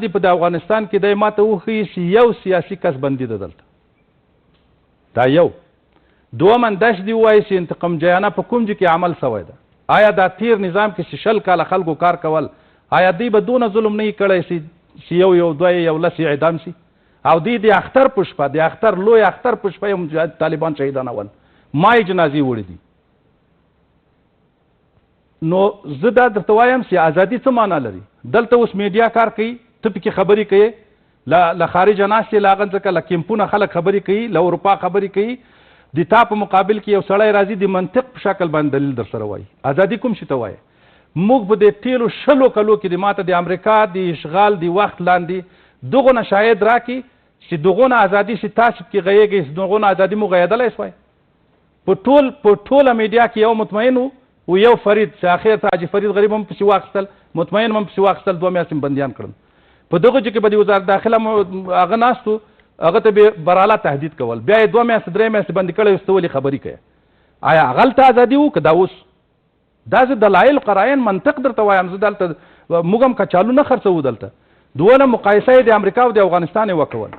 دی په افغانستان کې د ماته وخی یو سیاسي کس بندي ده دلته دا یو دوم انداش دی وایي چې انتقام جیانه په کوم ځای کې عمل شوی ده آیا دا تیر نظام کې شل کاله خلکو کار کول آیا دی به دونه ظلم نه کړی چې یو دوه یو لس اعدام شي او دی د اختر پشپه د اختر لوی اختر پشپه یې طالبان شهیدان ول مای جنازې وړي دي نو زه دا درته وایم چې ازادي څه معنا لري دلته اوس میډیا کار کوي ته پکې خبرې کوي له خارجه ناستې له هغه ځکه له کیمپونه خلک خبرې کوي له اروپا خبرې کوي د تا په مقابل کې یو سړی راځي د منطق په شکل باندې دلیل در سره وایي ازادي کوم شي ته وایي موږ په دې تیرو شلو کلو کې د ماته د امریکا د اشغال د وخت لاندې دغونه شاهد راکړي چې دغونه ازادي چې تاسو کې غږیږي دغونه ازادي مو غیدلی شوی په ټوله میډیا کې یو مطمئن و یو فرید چې اخر ته حاجي فرید غریب هم پسې واخیستل مطمئن هم پسې واخیستل 2 میاشتې بندیان کړل په دغه ځای کې به د وزارت داخله هغه ناستو هغه ته به براله تهدید کول بیا یې 2 میاشتې 3 میاشتې بندي کړی اوس ته ولې خبرې کوي آیا هغلته ازادي و که دا اوس دا زه دلایل قراین منطق درته وایم زه دلته موږ هم کچالو نه خرڅوو دلته دونه مقایسه یې د امریکا او د افغانستان یې وکول